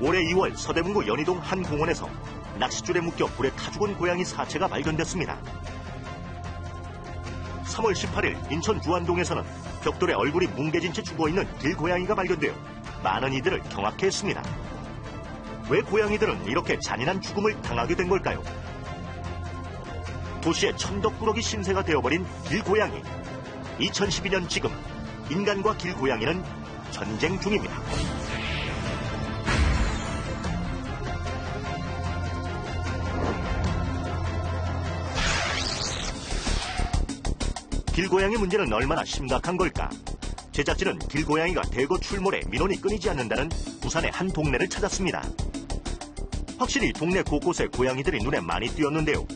올해 2월 서대문구 연희동 한 공원에서 낚싯줄에 묶여 불에 타 죽은 고양이 사체가 발견됐습니다. 3월 18일 인천 주안동에서는 벽돌에 얼굴이 뭉개진 채 죽어있는 길고양이가 발견되어 많은 이들을 경악해 했습니다. 왜 고양이들은 이렇게 잔인한 죽음을 당하게 된 걸까요? 도시의 천덕꾸러기 신세가 되어버린 길고양이. 2012년 지금 인간과 길고양이는 전쟁 중입니다. 길고양이 문제는 얼마나 심각한 걸까? 제작진은 길고양이가 대거 출몰해 민원이 끊이지 않는다는 부산의 한 동네를 찾았습니다. 확실히 동네 곳곳에 고양이들이 눈에 많이 띄었는데요.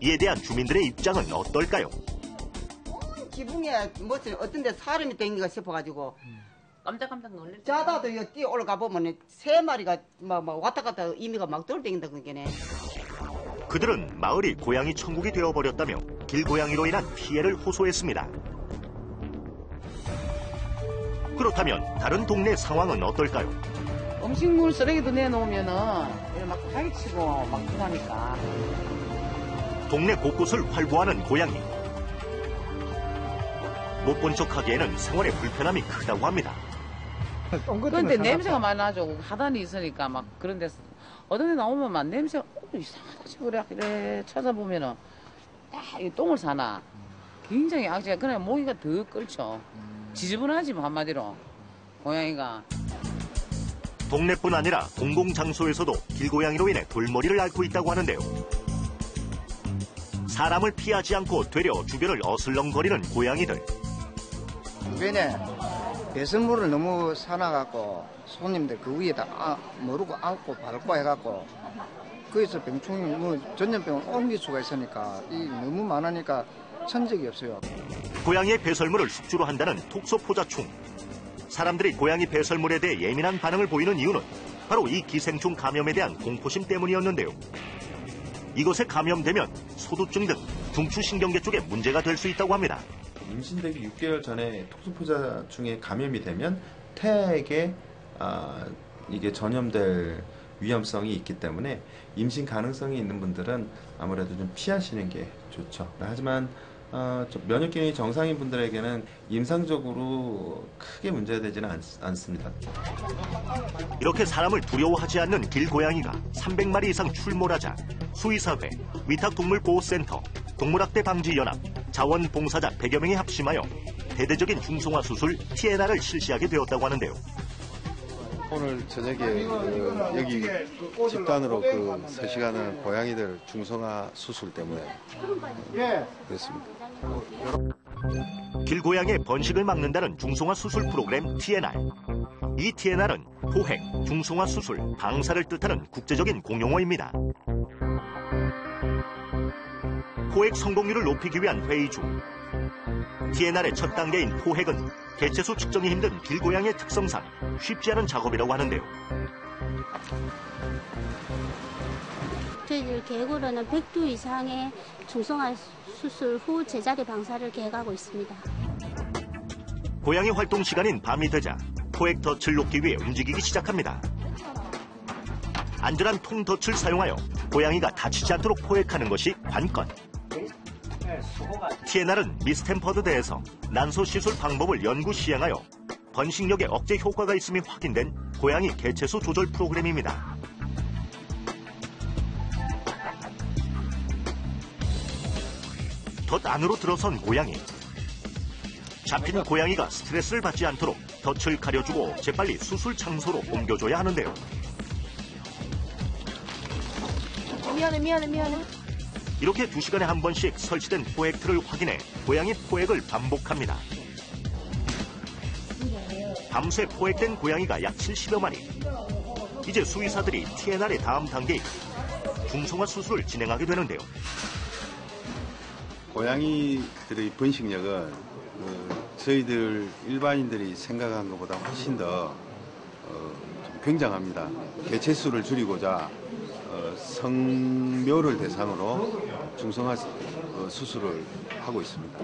이에 대한 주민들의 입장은 어떨까요? 지붕에 뭐 어떤 데 사람이 댕기가 싶어가지고 깜짝깜짝 놀랐죠. 자다도 이거 뛰어 올라가 보면 3마리가 막 왔다 갔다 이미가 막 돌아다닌다는 게네. 그들은 마을이 고양이 천국이 되어버렸다며 길고양이로 인한 피해를 호소했습니다. 그렇다면 다른 동네 상황은 어떨까요? 음식물 쓰레기도 내놓으면은 막 파헤치고 막 그러니까. 동네 곳곳을 활보하는 고양이. 못 본 척하기에는 생활에 불편함이 크다고 합니다. 그런데 냄새가 많이 나죠. 하단이 있으니까 막 그런 데서 어떤 데 나오면 막 냄새가 이상하다 싶으래. 이래 찾아보면은 이 똥을 사나. 굉장히 악취가 그냥 모기가 더 끓죠. 지저분하지 뭐 한마디로 고양이가. 동네뿐 아니라 공공장소에서도 길고양이로 인해 돌머리를 앓고 있다고 하는데요. 사람을 피하지 않고 되려 주변을 어슬렁거리는 고양이들. 주변에 배설물을 너무 사놔갖고 손님들 그 위에다 모르고 안고 밟고 해갖고 거기서 병충이 전염병을 옮길 수가 있으니까 이 너무 많으니까 천적이 없어요. 고양이의 배설물을 숙주로 한다는 톡소포자충. 사람들이 고양이 배설물에 대해 예민한 반응을 보이는 이유는 바로 이 기생충 감염에 대한 공포심 때문이었는데요. 이것에 감염되면 소두증 등 중추신경계 쪽에 문제가 될 수 있다고 합니다. 임신되기 6개월 전에 톡소포자충에 감염이 되면 태아에게 이게 전염될 위험성이 있기 때문에 임신 가능성이 있는 분들은 아무래도 좀 피하시는 게 좋죠. 하지만 면역기능이 정상인 분들에게는 임상적으로 크게 문제되지는 않습니다. 이렇게 사람을 두려워하지 않는 길고양이가 300마리 이상 출몰하자 수의사회, 위탁동물보호센터, 동물학대 방지연합, 자원봉사자 100여 명이 합심하여 대대적인 중성화 수술 TNR을 실시하게 되었다고 하는데요. 오늘 저녁에 여기 집단으로 3시간은 고양이들 중성화 수술 때문에 그랬습니다. 길고양이의 번식을 막는다는 중성화 수술 프로그램 TNR. 이 TNR은 포획, 중성화 수술, 방사를 뜻하는 국제적인 공용어입니다. 포획 성공률을 높이기 위한 회의 중 TNR의 첫 단계인 포획은 개체수 측정이 힘든 길고양이의 특성상 쉽지 않은 작업이라고 하는데요. 저희들 계획으로는 100두 이상의 중성화 수술 후 제자리 방사를 계획하고 있습니다. 고양이 활동 시간인 밤이 되자 포획 덫을 놓기 위해 움직이기 시작합니다. 안전한 통덫을 사용하여 고양이가 다치지 않도록 포획하는 것이 관건. TNR은 미스 템퍼드대에서 난소 시술 방법을 연구 시행하여 번식력에 억제 효과가 있음이 확인된 고양이 개체수 조절 프로그램입니다. 덫 안으로 들어선 고양이. 잡힌 고양이가 스트레스를 받지 않도록 덫을 가려주고 재빨리 수술 장소로 옮겨줘야 하는데요. 미안해. 이렇게 2시간에 한 번씩 설치된 포획틀을 확인해 고양이 포획을 반복합니다. 밤새 포획된 고양이가 약 70여 마리. 이제 수의사들이 TNR의 다음 단계인 중성화 수술을 진행하게 되는데요. 고양이들의 번식력은 저희들 일반인들이 생각한 것보다 훨씬 더 좀 굉장합니다. 개체수를 줄이고자 성묘를 대상으로 중성화 수술을 하고 있습니다.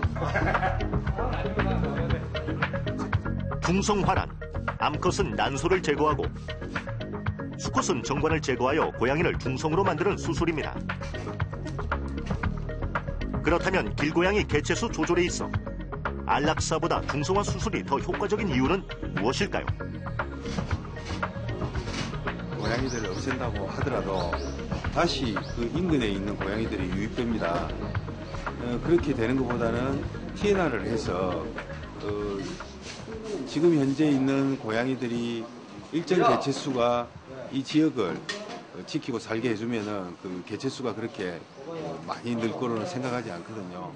중성화란 암컷은 난소를 제거하고 수컷은 정관을 제거하여 고양이를 중성으로 만드는 수술입니다. 그렇다면 길고양이 개체수 조절에 있어 안락사보다 중성화 수술이 더 효과적인 이유는 무엇일까요? 고양이들을 없앤다고 하더라도 다시 그 인근에 있는 고양이들이 유입됩니다. 그렇게 되는 것보다는 TNR을 해서 지금 현재 있는 고양이들이 일정 개체수가 이 지역을 지키고 살게 해주면은 그 개체수가 그렇게 많이 늘 거로는 생각하지 않거든요.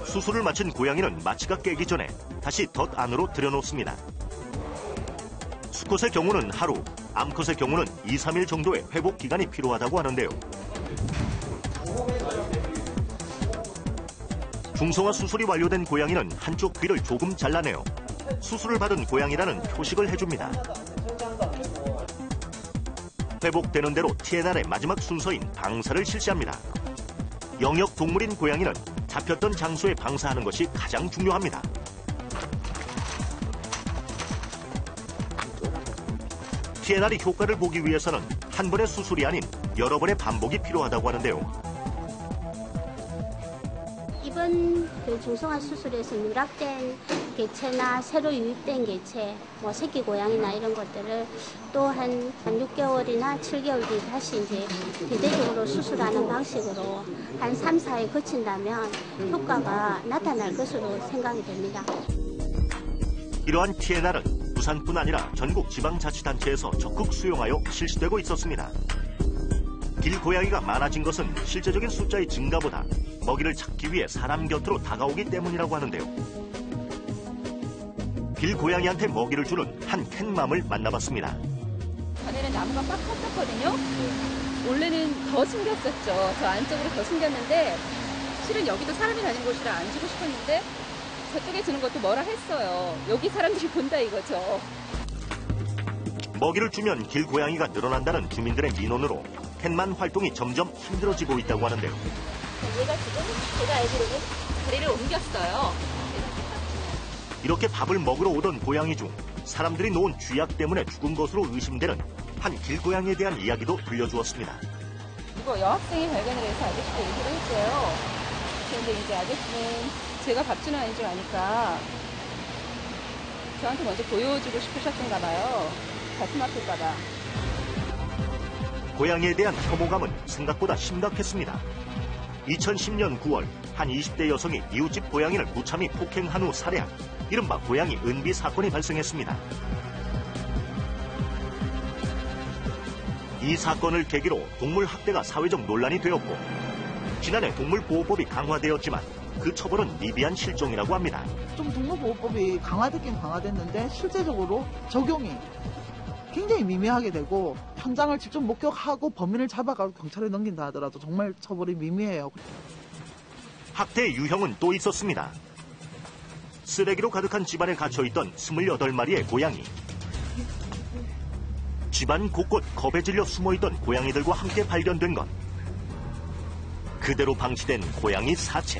수술을 마친 고양이는 마취가 깨기 전에 다시 덫 안으로 들여놓습니다. 수컷의 경우는 하루, 암컷의 경우는 2, 3일 정도의 회복 기간이 필요하다고 하는데요. 중성화 수술이 완료된 고양이는 한쪽 귀를 조금 잘라내어 수술을 받은 고양이라는 표식을 해줍니다. 회복되는 대로 TNR의 마지막 순서인 방사를 실시합니다. 영역 동물인 고양이는 잡혔던 장소에 방사하는 것이 가장 중요합니다. TNR의 효과를 보기 위해서는 한 번의 수술이 아닌 여러 번의 반복이 필요하다고 하는데요. 이번 그 중성화 수술에서 누락된 개체나 새로 유입된 개체, 뭐 새끼 고양이나 이런 것들을 또 한 6개월이나 7개월 뒤에 다시 이제 대대적으로 수술하는 방식으로 한 3, 4회 거친다면 효과가 나타날 것으로 생각이 됩니다. 이러한 TNR은 부산뿐 아니라 전국 지방자치단체에서 적극 수용하여 실시되고 있었습니다. 길고양이가 많아진 것은 실제적인 숫자의 증가보다 먹이를 찾기 위해 사람 곁으로 다가오기 때문이라고 하는데요. 길고양이한테 먹이를 주는 한 캣맘을 만나봤습니다. 전에는 나무가 꽉 찼었거든요. 원래는 더 숨겼었죠. 저 안쪽으로 더 숨겼는데 실은 여기도 사람이 다니는 곳이라 안 주고 싶었는데 저쪽에 주는 것도 뭐라 했어요. 여기 사람들이 본다 이거죠. 먹이를 주면 길고양이가 늘어난다는 주민들의 민원으로 캣만 활동이 점점 힘들어지고 있다고 하는데요. 얘가 지금 제가 알기로는 자리를 옮겼어요. 이렇게 밥을 먹으러 오던 고양이 중 사람들이 놓은 쥐약 때문에 죽은 것으로 의심되는 한 길고양이에 대한 이야기도 들려주었습니다. 이거 여학생이 발견을 해서 아저씨도 얘기를 했어요. 그런데 이제 아저씨는 제가 밥 주는 아이인 줄 아니까 저한테 먼저 보여주고 싶으셨던가 봐요. 가슴 아플까 봐. 고양이에 대한 혐오감은 생각보다 심각했습니다. 2010년 9월 한 20대 여성이 이웃집 고양이를 무참히 폭행한 후 살해한 이른바 고양이 은비 사건이 발생했습니다. 이 사건을 계기로 동물 학대가 사회적 논란이 되었고 지난해 동물보호법이 강화되었지만 그 처벌은 미비한 실정이라고 합니다. 좀 동물보호법이 강화됐긴 강화됐는데 실제적으로 적용이 굉장히 미미하게 되고 현장을 직접 목격하고 범인을 잡아가고 경찰에 넘긴다 하더라도 정말 처벌이 미미해요. 학대의 유형은 또 있었습니다. 쓰레기로 가득한 집안에 갇혀있던 28마리의 고양이. 집안 곳곳 겁에 질려 숨어있던 고양이들과 함께 발견된 것. 그대로 방치된 고양이 사체.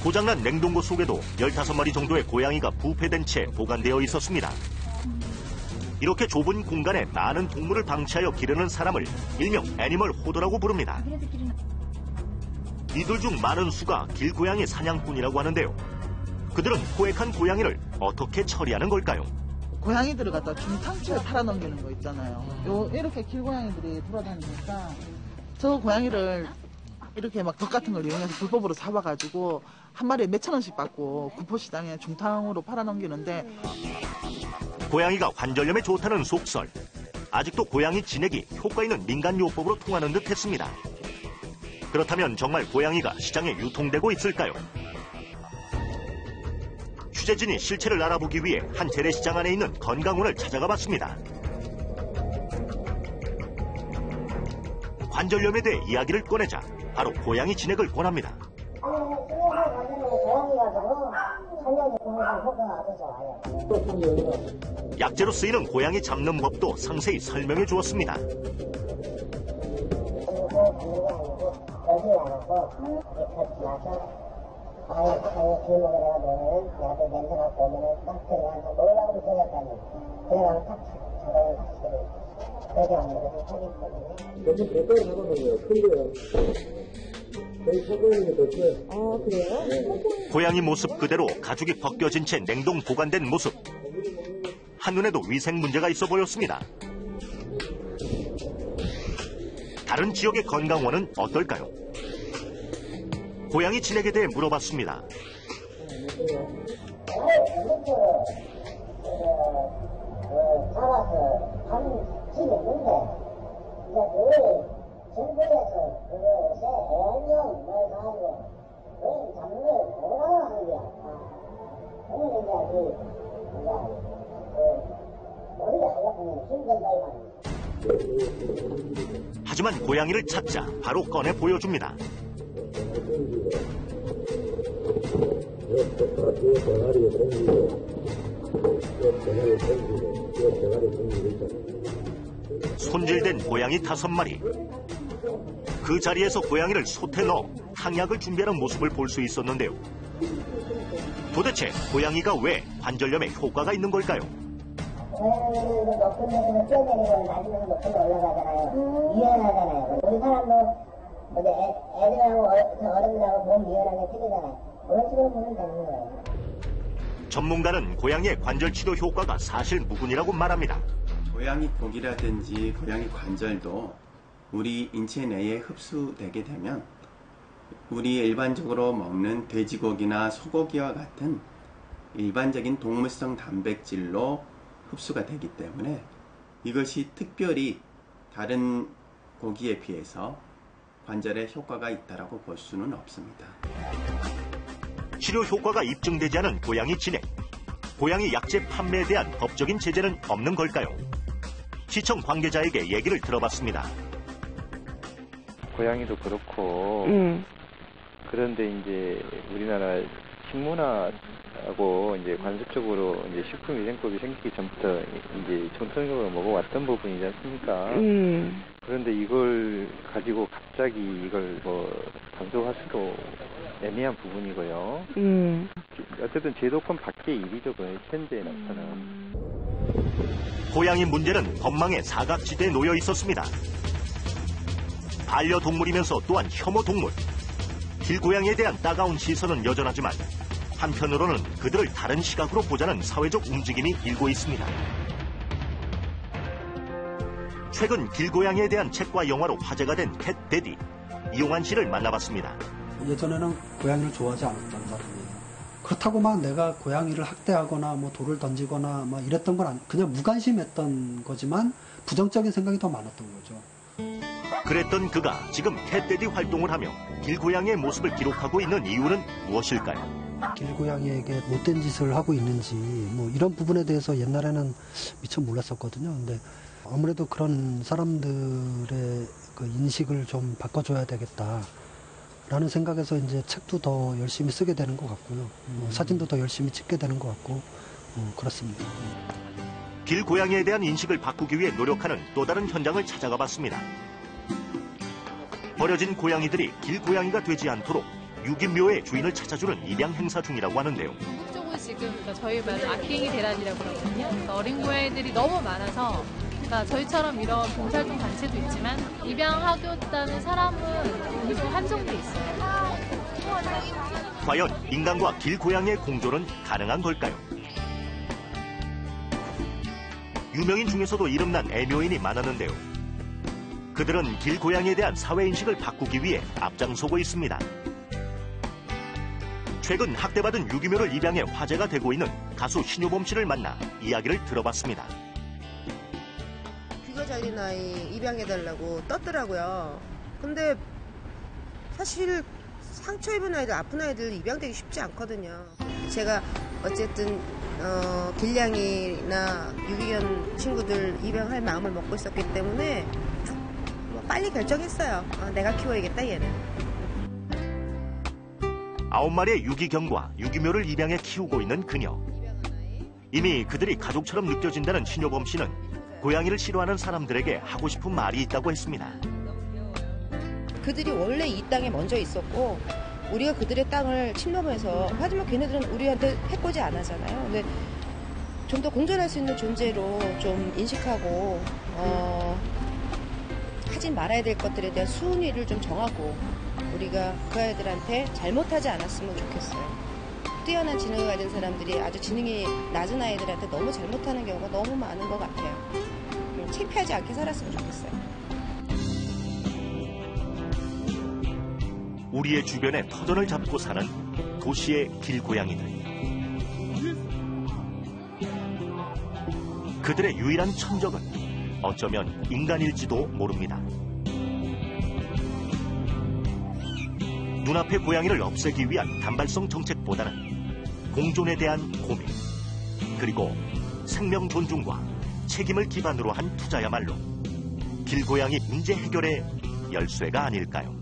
고장난 냉동고 속에도 15마리 정도의 고양이가 부패된 채 보관되어 있었습니다. 이렇게 좁은 공간에 많은 동물을 방치하여 기르는 사람을 일명 애니멀 호더라고 부릅니다. 이들 중 많은 수가 길고양이 사냥꾼이라고 하는데요. 그들은 포획한 고양이를 어떻게 처리하는 걸까요? 고양이들을 갖다 중탕집에 팔아넘기는 거 있잖아요. 이렇게 길고양이들이 돌아다니니까 저 고양이를 이렇게 막 덕 같은 걸 이용해서 불법으로 잡아가지고 한 마리에 몇천 원씩 받고 구포시장에 중탕으로 팔아넘기는데 고양이가 관절염에 좋다는 속설. 아직도 고양이 진액이 효과 있는 민간요법으로 통하는 듯 했습니다. 그렇다면 정말 고양이가 시장에 유통되고 있을까요? 취재진이 실체를 알아보기 위해 한 재래시장 안에 있는 건강원을 찾아가 봤습니다. 관절염에 대해 이야기를 꺼내자 바로 고양이 진액을 권합니다. 약재로 쓰이는 고양이 잡는 법도 상세히 설명해 주었습니다. 고양이 모습 그대로 가죽이 벗겨진 채 냉동 보관된 모습. 한눈에도 위생 문제가 있어 보였습니다. 다른 지역의 건강원은 어떨까요? 고양이 진액에 대해 물어봤습니다. 하지만 고양이를 찾자 바로 꺼내 보여줍니다. 손질된 고양이 5마리. 그 자리에서 고양이를 솥에 넣어 탕약을 준비하는 모습을 볼 수 있었는데요. 도대체 고양이가 왜 관절염에 효과가 있는 걸까요? 고양이를 높은 데서 뛰어내리고 낮은 데서 높은 데 올라가잖아요. 유연하잖아요. 우리 사람도 애들하고 어른들하고 몸 유연하게 틀리잖아요. 그런 식으로 보면 되는 거예요. 전문가는 고양이의 관절 치료 효과가 사실 무근이라고 말합니다. 고양이 고기라든지 고양이 관절도 우리 인체 내에 흡수되게 되면 우리 일반적으로 먹는 돼지고기나 소고기와 같은 일반적인 동물성 단백질로 흡수가 되기 때문에 이것이 특별히 다른 고기에 비해서 관절에 효과가 있다고 볼 수는 없습니다. 치료 효과가 입증되지 않은 고양이 진액. 고양이 약재 판매에 대한 법적인 제재는 없는 걸까요? 시청 관계자에게 얘기를 들어봤습니다. 고양이도 그렇고 그런데 이제 우리나라 식문화하고 이제 관습적으로 이제 식품위생법이 생기기 전부터 이제 정통적으로 먹어왔던 부분이지 않습니까? 그런데 이걸 가지고 갑자기 이걸 뭐 단속하기도 애매한 부분이고요. 어쨌든 제도권 밖의 일이죠, 그 현재에 나타나는. 고양이 문제는 법망의 사각지대에 놓여 있었습니다. 반려동물이면서 또한 혐오동물. 길고양이에 대한 따가운 시선은 여전하지만 한편으로는 그들을 다른 시각으로 보자는 사회적 움직임이 일고 있습니다. 최근 길고양이에 대한 책과 영화로 화제가 된 캣데디 이용환 씨를 만나봤습니다. 예전에는 고양이를 좋아하지 않았던 사람이에요. 그렇다고만 내가 고양이를 학대하거나 뭐 돌을 던지거나 막 이랬던 건 아니, 그냥 무관심했던 거지만 부정적인 생각이 더 많았던 거죠. 그랬던 그가 지금 캣데디 활동을 하며 길고양이의 모습을 기록하고 있는 이유는 무엇일까요? 길고양이에게 못된 짓을 하고 있는지 뭐 이런 부분에 대해서 옛날에는 미처 몰랐었거든요. 근데 아무래도 그런 사람들의 그 인식을 좀 바꿔줘야 되겠다. 라는 생각에서 이제 책도 더 열심히 쓰게 되는 것 같고요. 사진도 더 열심히 찍게 되는 것 같고 그렇습니다. 길고양이에 대한 인식을 바꾸기 위해 노력하는 또 다른 현장을 찾아가 봤습니다. 버려진 고양이들이 길고양이가 되지 않도록 유기묘의 주인을 찾아주는 입양 행사 중이라고 하는데요. 북쪽은 지금 저희 말 악갱이 대란이라고 그러거든요. 그러니까 어린 고양이들이 너무 많아서 그러니까 저희처럼 이런 봉사활동 단체도 있지만 입양하겠다는 사람은 어느 정도 한정돼 있어요. 과연 인간과 길고양이의 공존은 가능한 걸까요? 유명인 중에서도 이름난 애묘인이 많았는데요. 그들은 길고양이에 대한 사회인식을 바꾸기 위해 앞장서고 있습니다. 최근 학대받은 유기묘를 입양해 화제가 되고 있는 가수 신효범 씨를 만나 이야기를 들어봤습니다. 귀가 잘린 아이 입양해달라고 떴더라고요. 근데 사실 상처 입은 아이들, 아픈 아이들 입양되기 쉽지 않거든요. 제가 어쨌든 길냥이나 유기견 친구들 입양할 마음을 먹고 있었기 때문에 빨리 결정했어요. 내가 키워야겠다 얘는. 9마리의 유기견과 유기묘를 입양해 키우고 있는 그녀. 이미 그들이 가족처럼 느껴진다는 신효범 씨는 고양이를 싫어하는 사람들에게 하고 싶은 말이 있다고 했습니다. 그들이 원래 이 땅에 먼저 있었고 우리가 그들의 땅을 침범해서, 하지만 걔네들은 우리한테 해코지 안 하잖아요. 근데 좀 더 공존할 수 있는 존재로 좀 인식하고 하지 말아야 될 것들에 대한 순위를 좀 정하고 우리가 그 아이들한테 잘못하지 않았으면 좋겠어요. 뛰어난 지능을 가진 사람들이 아주 지능이 낮은 아이들한테 너무 잘못하는 경우가 너무 많은 것 같아요. 창피하지 않게 살았으면 좋겠어요. 우리의 주변에 터전을 잡고 사는 도시의 길고양이들. 그들의 유일한 천적은 어쩌면 인간일지도 모릅니다. 눈앞의 고양이를 없애기 위한 단발성 정책보다는 공존에 대한 고민, 그리고 생명 존중과 책임을 기반으로 한 투자야말로 길고양이 문제 해결의 열쇠가 아닐까요?